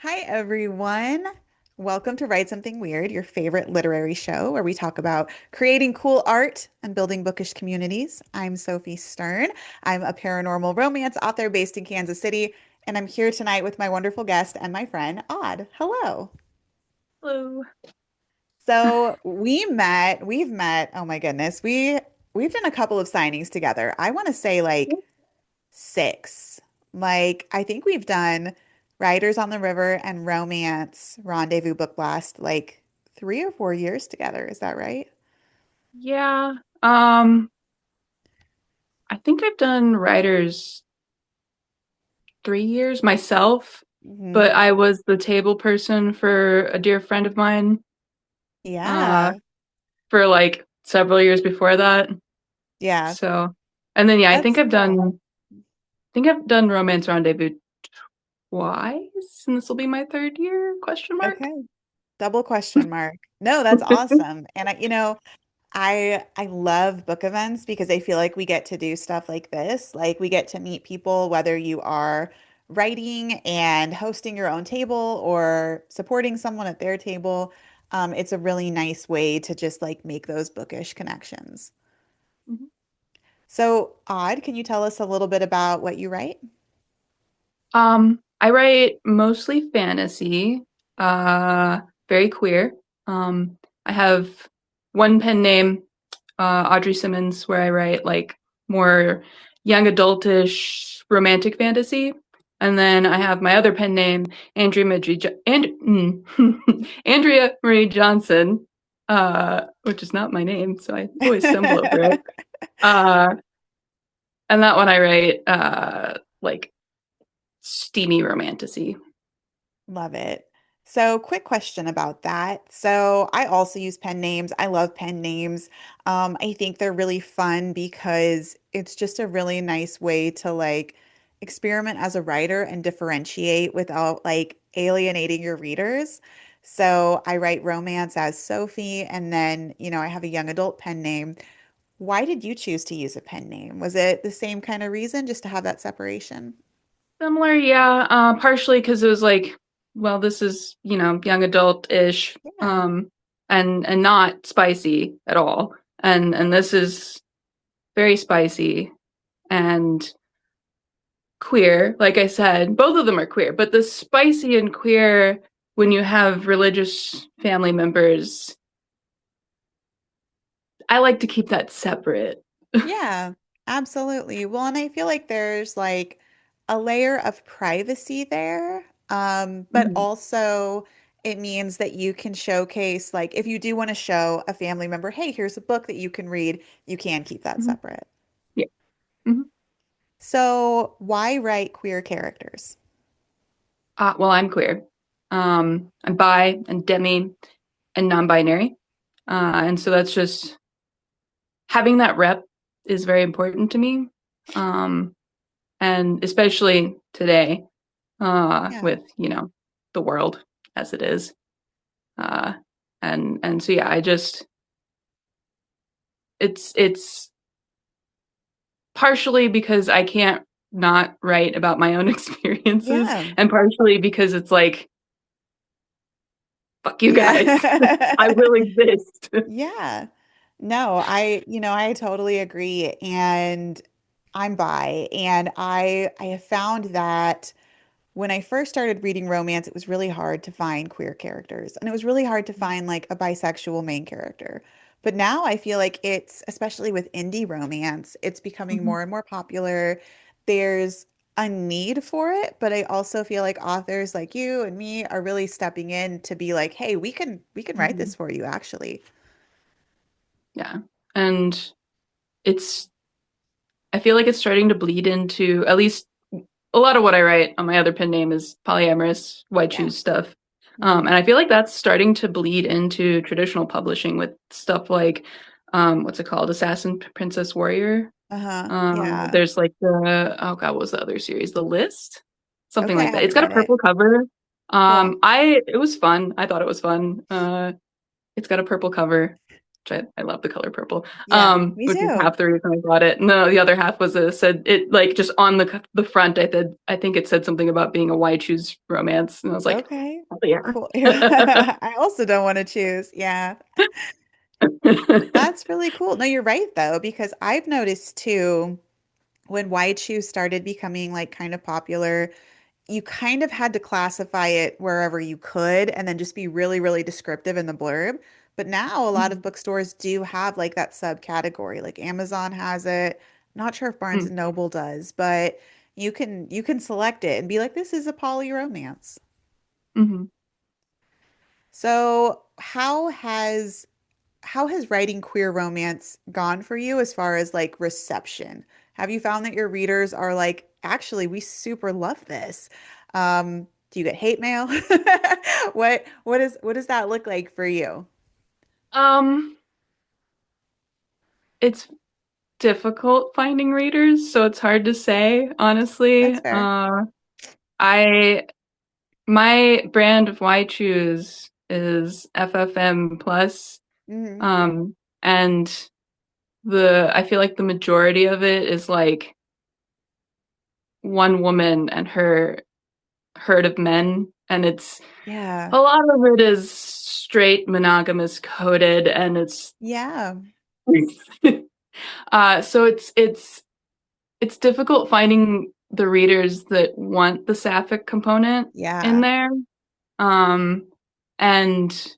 Hi, everyone. Welcome to Write Something Weird, your favorite literary show where we talk about creating cool art and building bookish communities. I'm Sophie Stern. I'm a paranormal romance author based in Kansas City, and I'm here tonight with my wonderful guest and my friend, Aud. Hello. Hello. So we've met, oh my goodness, we've done a couple of signings together. I want to say like six. Like, I think we've done Riders on the River and Romance Rendezvous Book Blast like 3 or 4 years together. Is that right? Yeah. Um, I think I've done writers 3 years myself, Hmm. but I was the table person for a dear friend of mine, uh, Yeah. for like several years before that. Yeah. So, and then yeah, That's cool. I think I've done Romance Rendezvous twice, and this will be my third year, question mark. Okay. Double question mark. No, that's awesome. And I love book events because I feel like we get to do stuff like this. Like we get to meet people, whether you are writing and hosting your own table or supporting someone at their table. It's a really nice way to just like make those bookish connections. Mhm. So, Odd, can you tell us a little bit about what you write? I write mostly fantasy, uh, very queer. I have one pen name, Audrey Simmons, where I write like more young adultish romantic fantasy. And then I have my other pen name, Andrea Marie Johnson, which is not my name, so I always stumble over it. Uh, and that one I write like steamy romantasy. Love it. So, quick question about that. So, I also use pen names. I love pen names. I think they're really fun because it's just a really nice way to like experiment as a writer and differentiate without like alienating your readers. So, I write romance as Sophie, and then, I have a young adult pen name. Why did you choose to use a pen name? Was it the same kind of reason, just to have that separation? Similar, yeah. Partially because it was like, well, this is, young adult-ish, Yeah. and not spicy at all. And this is very spicy and queer. Like I said, both of them are queer, but the spicy and queer when you have religious family members, I like to keep that separate. Yeah, absolutely. Well, and I feel like there's like a layer of privacy there, but Mhm, also it means that you can showcase, like, if you do want to show a family member, hey, here's a book that you can read, you can keep that mhm, separate. yeah. Mhm. So, why write queer characters? Well, I'm queer. I'm bi and demi and non-binary. And so that's just having that rep is very important to me. Um, and especially today, Yeah. with, the world as it is. Uh, and so yeah, it's partially because I can't not write about my own experiences, Yeah. and partially because it's like, fuck you guys. I Yeah. will exist. Yeah. No, I totally agree. And I'm bi, and I have found that when I first started reading romance, it was really hard to find queer characters, and it was really hard to find like a bisexual main character. But now I feel like it's, especially with indie romance, it's becoming Mhm, more and more popular. There's a need for it, but I also feel like authors like you and me are really stepping in to be like, hey, we can write mhm. this for you actually. Yeah. And it's I feel like it's starting to bleed into at least a lot of what I write on my other pen name is polyamorous white Yeah. shoes stuff. Hmm. And I feel like that's starting to bleed into traditional publishing with stuff like, what's it called? Assassin Princess Warrior. Uh-huh. Yeah. There's like oh God, what was the other series? The List? Something Okay, I like that. It's haven't got a read it. purple cover. Cool. It was fun. I thought it was fun. It's got a purple cover. which I love the color purple. Yeah, me Which is too. half the reason I bought it. No, the other half was it said it like just on the front. I think it said something about being a why choose romance, and I was like, Okay. oh yeah. Cool. I also don't want to choose. Yeah. That's really cool. No, you're right though, because I've noticed too when wide shoes started becoming like kind of popular, you kind of had to classify it wherever you could and then just be really, really descriptive in the blurb. But now a lot of Mhm. bookstores do have like that subcategory. Like Amazon has it. Not sure if Barnes and Noble does, but you can select it and be like, this is a poly romance. Mm-hmm. So how has writing queer romance gone for you as far as like reception? Have you found that your readers are like, actually, we super love this? Do you get hate mail? What does that look like for you? Um, it's difficult finding readers, so it's hard to say, honestly. That's fair. I my brand of why choose is FFM plus. Hmm. Um, and the I feel like the majority of it is like one woman and her herd of men, and it's Yeah. a lot of it is straight monogamous coded, and it's Yeah. so it's difficult finding the readers that want the sapphic component in Yeah. there. Um, and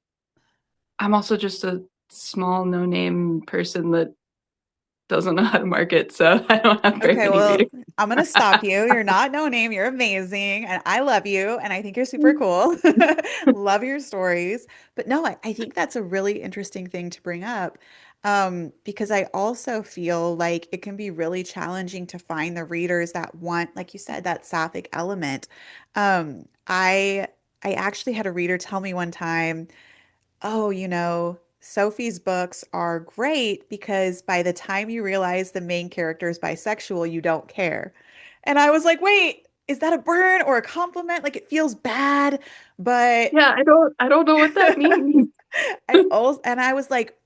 I'm also just a small no name person that doesn't know how to market, so I don't have very Okay, many readers. well, I'm gonna stop you. You're not no name. You're amazing. And I love you. And I think you're super cool. Love your stories. But no, I think that's a really interesting thing to bring up. Because I also feel like it can be really challenging to find the readers that want, like you said, that sapphic element. Um, I I actually had a reader tell me one time, oh, Sophie's books are great because by the time you realize the main character is bisexual, you don't care. And I was like, wait, is that a burn or a compliment? Like it feels bad, but Yeah, I don't know what that means. and I was like,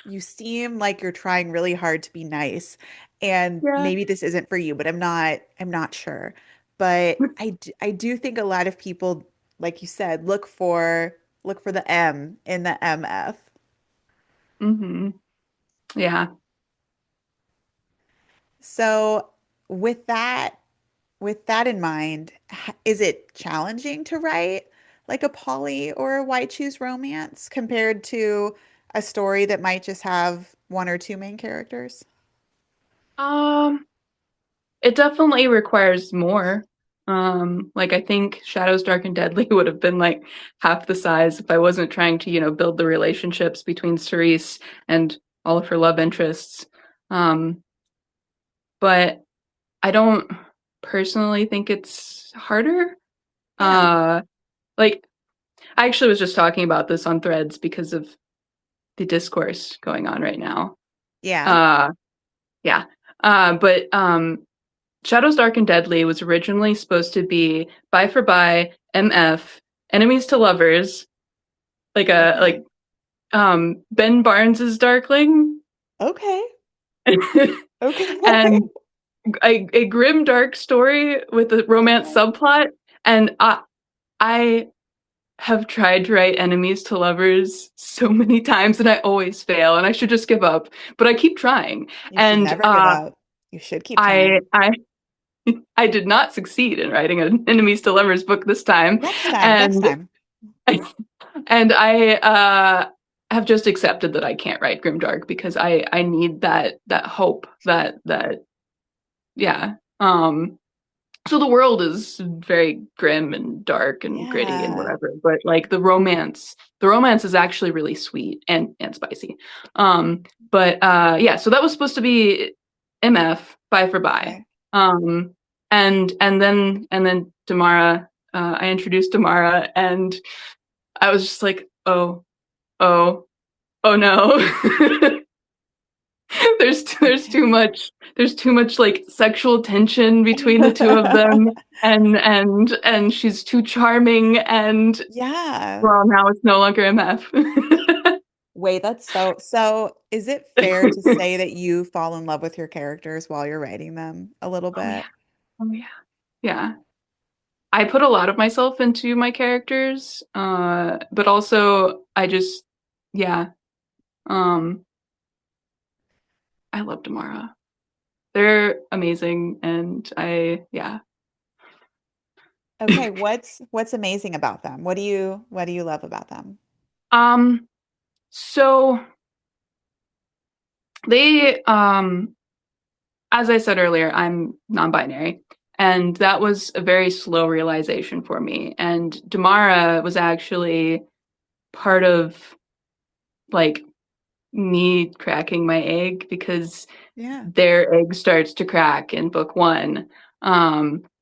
you seem like you're trying really hard to be nice, and Yeah. maybe this isn't for you, but I'm not sure. But I do think a lot of people, like you said, look for the M in the MF. Hmm. Yeah. So with that with that in mind, is it challenging to write like a poly or a white choose romance compared to a story that might just have one or two main characters? Um, it definitely requires more. Like I think Shadows Dark and Deadly would have been like half the size if I wasn't trying to, build the relationships between Cerise and all of her love interests. Um, but I don't personally think it's harder. Yeah. Uh, like I actually was just talking about this on Threads because of the discourse going on right now. Yeah. Uh, yeah. But Shadows Dark and Deadly was originally supposed to be bi for bi, MF, enemies to lovers, like a Okay. like Ben Barnes's Darkling, Okay. Okay. and a grim dark story with a romance Okay. subplot. And I have tried to write enemies to lovers so many times, and I always fail, and I should just give up. But I keep trying, You should and never give up. You should keep I trying. I I did not succeed in writing an enemies to lovers book this time, Next time, next and time. and I have just accepted that I can't write grimdark because I need that hope that yeah. So the world is very grim and dark and gritty and Yeah. whatever, but like the romance is actually really sweet and spicy. But yeah, so that was supposed to be MF Bye for Bye. Okay. Um, and then Damara, I introduced Damara, and I was just like, oh, oh no. Okay. There's too much like sexual tension between the two of them, and she's too charming, and Yeah. well, now it's no longer MF. Wait, that's so is it fair to say that you fall in love with your characters while you're writing them a little Oh yeah. bit? Oh yeah. Yeah. I put a lot of myself into my characters, but also I just, yeah, um, I love Damara. They're amazing, and yeah. Okay, what's amazing about them? What do you love about them? Um, so they, as I said earlier, I'm non-binary, and that was a very slow realization for me. And Damara was actually part of like me cracking my egg because Yeah. their egg starts to crack in book one.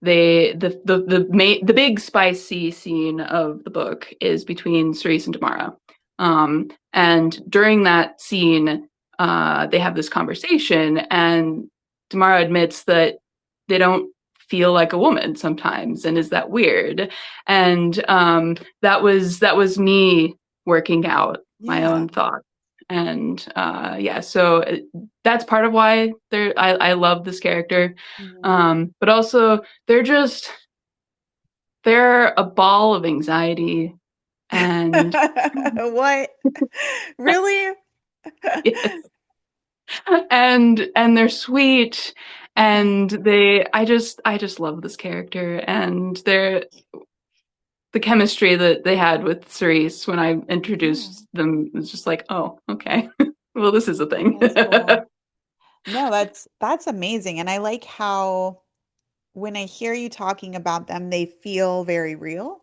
They the big spicy scene of the book is between Cerise and Tamara. And during that scene, they have this conversation, and Tamara admits that they don't feel like a woman sometimes, and is that weird? And that was me working out my Yeah. own thoughts. And yeah, so that's part of why I love this character. Mhm. But also they're a ball of anxiety, and What? Really? yes, and they're sweet, Okay. and I just love this character, and the chemistry that they had with Cerise when I Yeah. introduced them was just like, oh, okay. Well, this is a thing. That's cool. No, that's amazing. And I like how when I hear you talking about them, they feel very real.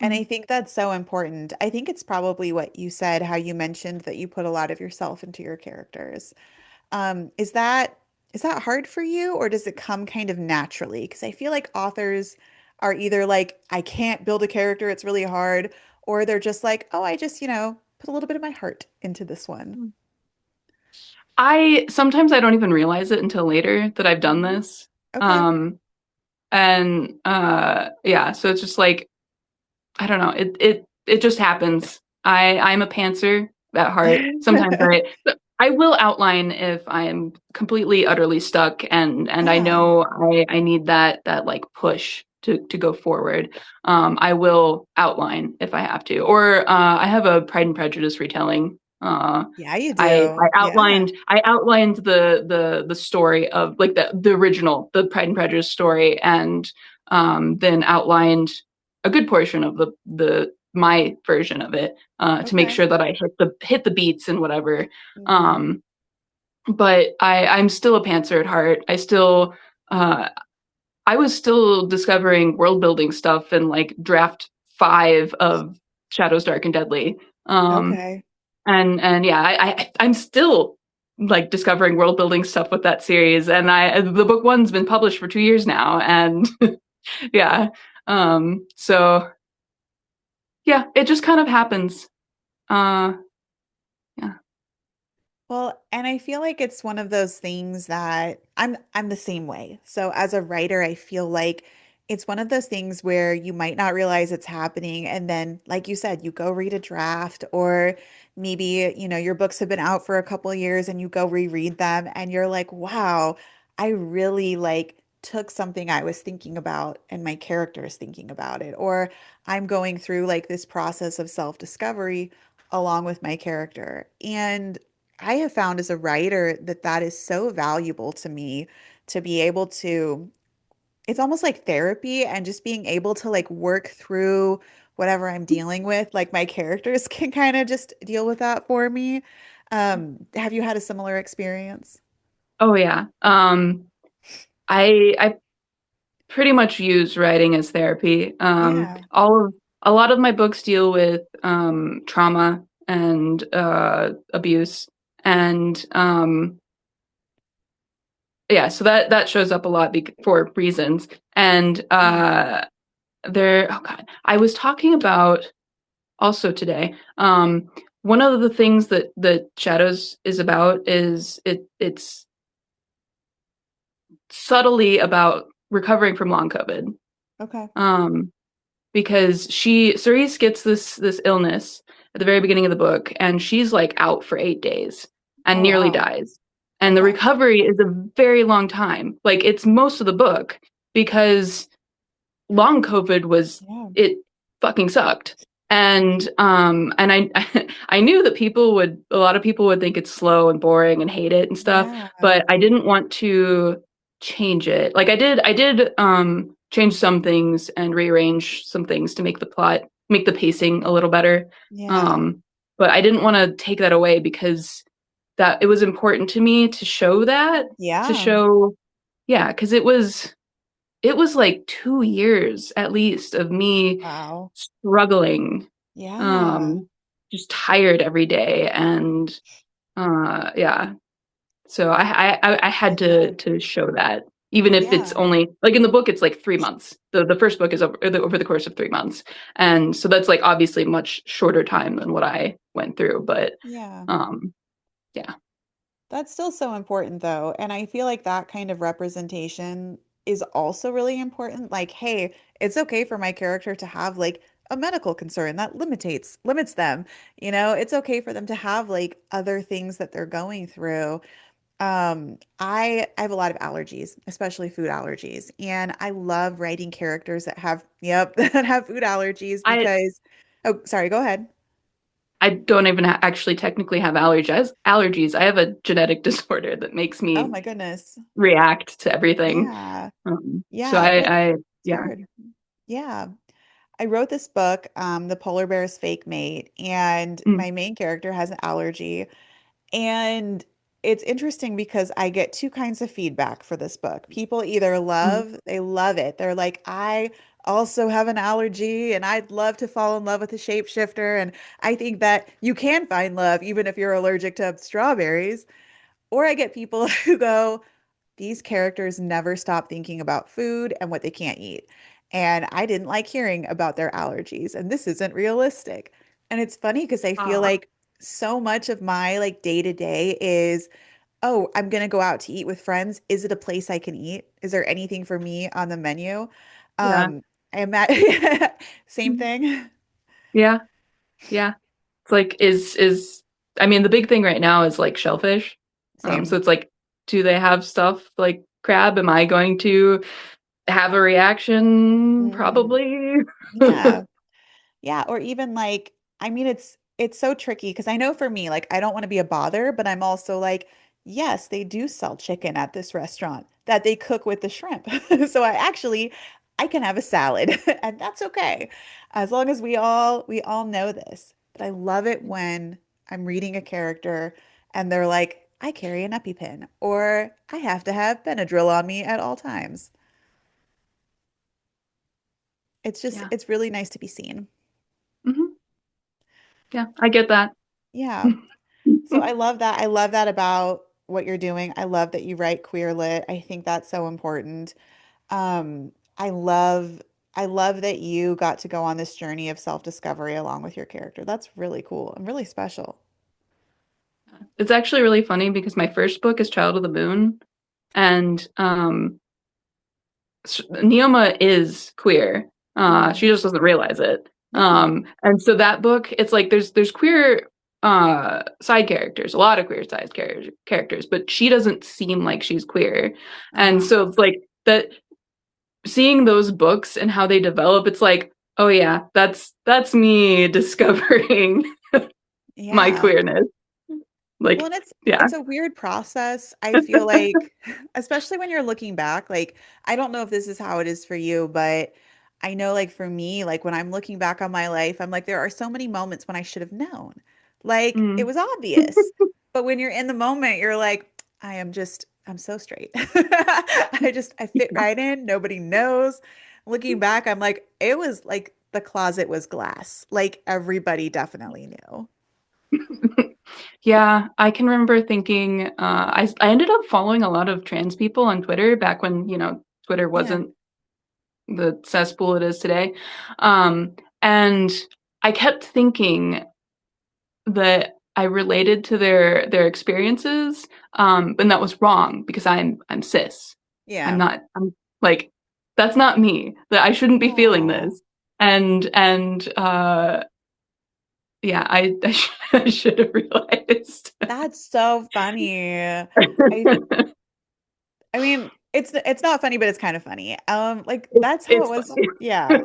And I think that's so important. I think it's probably what you said, how you mentioned that you put a lot of yourself into your characters. Is that hard for you, or does it come kind of naturally? Because I feel like authors are either like, I can't build a character, it's really hard, or they're just like, oh, I just, put a little bit of my heart into this one. I sometimes I don't even realize it until later that I've done Mhm. this. Okay. Um, and yeah, so it's just like I don't know. It just happens. I'm a pantser at heart. Sometimes I will outline if I am completely utterly stuck, and I Yeah. know I need that like push to go forward. I will outline if I have to. Or I have a Pride and Prejudice retelling. Yeah, you I do. I Yeah. outlined I outlined the story of like the original, the Pride and Prejudice story, and then outlined a good portion of the my version of it, to make Okay. sure that I hit the beats and whatever. Hmm. Um, but I'm still a pantser at heart. Uh, I was still discovering world building stuff in like draft 5 of Shadows Dark and Deadly. Um, Okay. and yeah, I'm still like discovering world building stuff with that series. And the book one's been published for 2 years now, and yeah. So yeah, it just kind of happens. Uh, yeah. Well, and I feel like it's one of those things that I'm the same way. So as a writer, I feel like it's one of those things where you might not realize it's happening, and then like you said, you go read a draft, or maybe, your books have been out for a couple of years and you go reread them and you're like, "Wow, I really like took something I was thinking about and my character is thinking about it." Or I'm going through like this process of self-discovery along with my character. And I have found as a writer that that is so valuable to me to be able to, it's almost like therapy, and just being able to like work through whatever I'm dealing with. Like my characters can kind of just deal with that for me. Have you had a similar experience? Oh yeah. I pretty much use writing as therapy. Yeah. A lot of my books deal with trauma and abuse, and yeah, so that shows up a lot for reasons. And Yeah. oh god, I was talking about also today. One of the things that Shadows is about is it's subtly about recovering from long COVID. Okay. Um, because Cerise gets this illness, at the very beginning of the book, and she's like out for 8 days and Oh, nearly wow. dies. And the Okay. recovery is a very long time. Like it's most of the book because long COVID was Yeah. it fucking sucked. And I I knew that a lot of people would think it's slow and boring and hate it and stuff, Yeah. but I didn't want to change it. Like I did change some things and rearrange some things to make the pacing a little better. Yeah. Um, but I didn't want to take that away because that it was important to me to show that, to Yeah. show yeah, because it was like 2 years at least of me Wow. struggling, Yeah. um, just tired every day, and yeah. So I had I bet. to show that, even if it's Yeah. only like in the book, it's like 3 months. The first book is over the course of 3 months, and so that's like obviously much shorter time than what I went through. But Yeah. um, yeah, That's still so important though. And I feel like that kind of representation is also really important. Like, hey, it's okay for my character to have like a medical concern that limits them. It's okay for them to have like other things that they're going through. I have a lot of allergies, especially food allergies, and I love writing characters that have, yep, that have food allergies I because, oh, sorry, go ahead. I don't even actually technically have allergies. Allergies. I have a genetic disorder that makes Oh me my goodness. react to everything. Yeah. So Yeah, but it's yeah. weird. Yeah. I wrote this book, The Polar Bear's Fake Mate, and Mm, my main character has an allergy. And it's interesting because I get two kinds of feedback for this book. People either mm. they love it. They're like, I also have an allergy and I'd love to fall in love with a shapeshifter. And I think that you can find love even if you're allergic to strawberries. Or I get people who go, these characters never stop thinking about food and what they can't eat. And I didn't like hearing about their allergies, and this isn't realistic. And it's funny because I feel Ah, like so much of my like day to day is, oh, I'm gonna go out to eat with friends. Is it a place I can eat? Is there anything for me on the menu? yeah. I same thing. Yeah. Yeah. It's like is I mean the big thing right now is like shellfish. So Same. it's like do they have stuff like crab? Am I going to have a reaction? Hmm. Probably. Yeah. Yeah, or even like, I mean, it's so tricky because I know for me, like, I don't want to be a bother, but I'm also like, yes, they do sell chicken at this restaurant that they cook with the shrimp. So I can have a salad and that's okay. As long as we all know this. But I love it when I'm reading a character and they're like, I carry an EpiPen or I have to have Benadryl on me at all times. Yeah. It's really nice to be seen. Hmm. Yeah, I get that. Yeah. So I love that. I love that about what you're doing. I love that you write queer lit. I think that's so important. Um, I love I love that you got to go on this journey of self-discovery along with your character. That's really cool and really special. It's actually really funny because my first book is Child of the Moon, and Neoma is queer. She Hmm. just doesn't realize it. Yeah. And so that book, it's like there's queer side characters, a lot of queer characters, but she doesn't seem like she's queer. And Uh-huh. so it's like that seeing those books and how they develop, it's like, oh yeah, that's me discovering my Yeah. queerness. Well, Like, and it's yeah. it's a weird process. I feel like, especially when you're looking back, like I don't know if this is how it is for you, but I know like for me, like when I'm looking back on my life, I'm like there are so many moments when I should have known. Like it Mm. was obvious. But when you're in the moment, you're like, I'm so straight. I fit right in. Nobody knows. Looking back, I'm like, it was like the closet was glass. Like everybody definitely knew. Yeah, I can remember thinking I ended up following a lot of trans people on Twitter back when, Twitter Yeah. wasn't the cesspool it is today. And I kept thinking that I related to their experiences, and that was wrong because I'm cis. Yeah. I'm like that's not me. That I shouldn't be feeling Aw. this. And yeah, I should have realized. That's so funny. I mean, it's not funny, but it's kind of funny. Like that's how it It's was. funny. Yeah,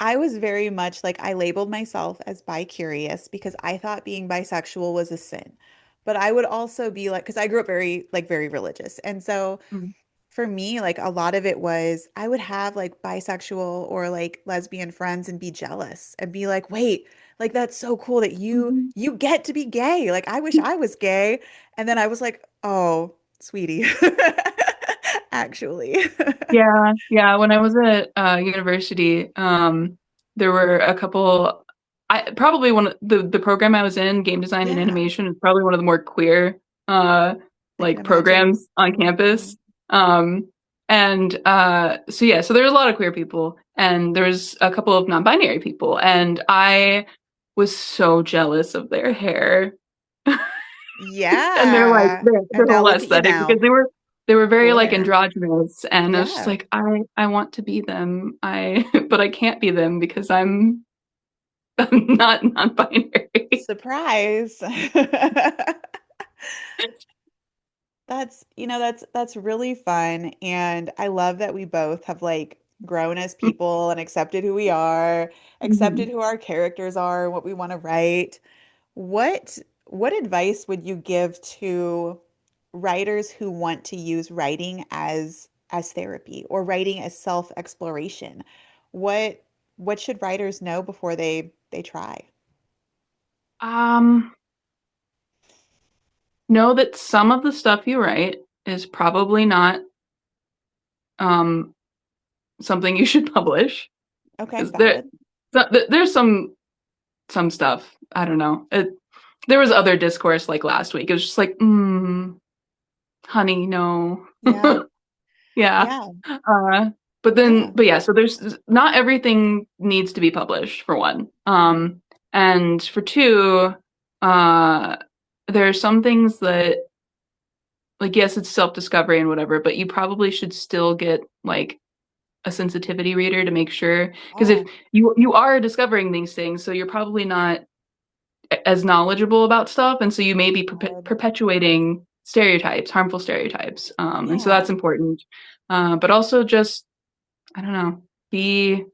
I was very much like I labeled myself as bi-curious because I thought being bisexual was a sin. But I would also be like, because I grew up very religious. And so Mhm. for me, like a lot of it was I would have like bisexual or like lesbian friends and be jealous and be like, wait, like that's so cool that you Mhm. you get to be gay. Like I wish I was gay. And then I was like, oh, sweetie. Actually. Yeah, yeah. When I was at university, there were a couple. I probably one of the program I was in, game design and Yeah, animation, is probably one of the more queer uh I can like imagine. programs on campus. Mhm. Um, and so yeah, so there was a lot of queer people, and there was a couple of non-binary people, and I was so jealous of their hair and their like Yeah. their And now whole look at you aesthetic because now. they were very Cool like hair. androgynous, and I was just Yeah. like I want to be them. I but I can't be them because I'm not non-binary. Surprise. That's really fun. And I love that we both have like grown as people and accepted who we are, accepted Mhm. who our characters are, what we want to write. What what advice would you give to writers who want to use writing as therapy or writing as self-exploration? What what should writers know before they try? Um, know that some of the stuff you write is probably not um something you should publish Okay, because there valid. there's some stuff I don't know. There was other discourse like last week. It was just like, honey, no. Yeah. Yeah. Yeah. Uh, Yeah. but yeah, so there's not everything needs to be published for one. And for two, uh, there are some things that, like, yes, it's self-discovery and whatever, but you probably should still get like a sensitivity reader to make sure, because if Oh, you are discovering these things, so you're probably not as knowledgeable about stuff, and so you may be valid. perpetuating stereotypes, harmful stereotypes, and so Yeah. that's important. But also just I don't know, be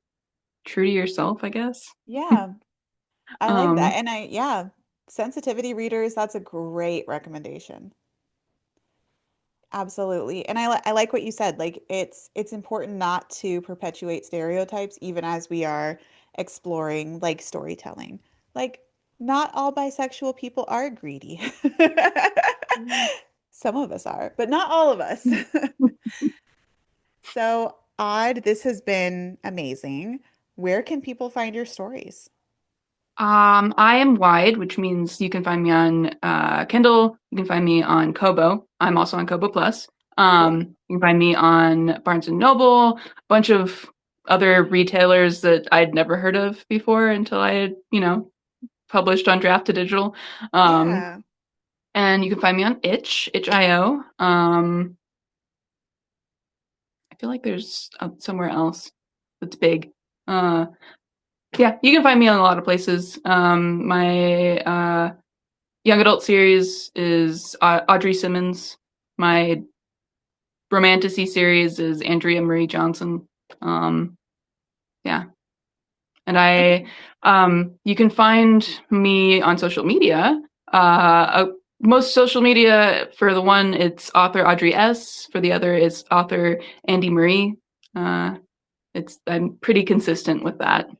true to yourself, I guess. Yeah. I like that. Um, And yeah, sensitivity readers, that's a great recommendation. Absolutely. And I like what you said. Like it's important not to perpetuate stereotypes even as we are exploring like storytelling. Like not all bisexual people are greedy. Some of us are, but not all of us. So, Odd, this has been amazing. Where can people find your stories? I am wide, which means you can find me on Kindle. You can find me on Kobo. I'm also on Kobo Plus. Cool. You can find me on Barnes and Noble, a bunch of other retailers that I'd never heard of before until I had, published on Draft to Digital. Um, Yeah. and you can find me on itch.io. I feel like there's somewhere else that's big. Uh, yeah, you can find me on a lot of places. My young adult series is Audrey Simmons. My romantasy series is Andrea Marie Johnson. Um, yeah, and Okay. you can find me on social media. Most social media, for the one, it's author Audrey S. For the other, it's author Andy Marie. Uh, I'm pretty consistent with that.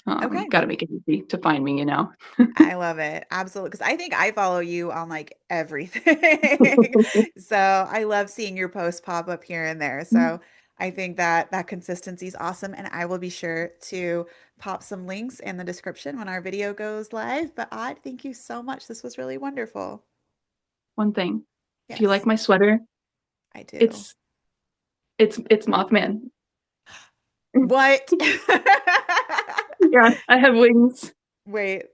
Okay. Got to make it easy to find me, you know. I love it. Absolutely. Because I think I follow you on like everything. So I love seeing your posts pop up here and there. So I think that that consistency is awesome. And I will be sure to pop some links in the description when our video goes live. But Odd, thank you so much. This was really wonderful. One thing, if you like Yes, my sweater, I do. it's it's Mothman. What? Yeah, I have wings. Wait,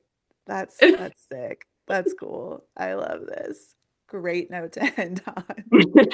that's sick. That's cool. I love this. Great note to end on.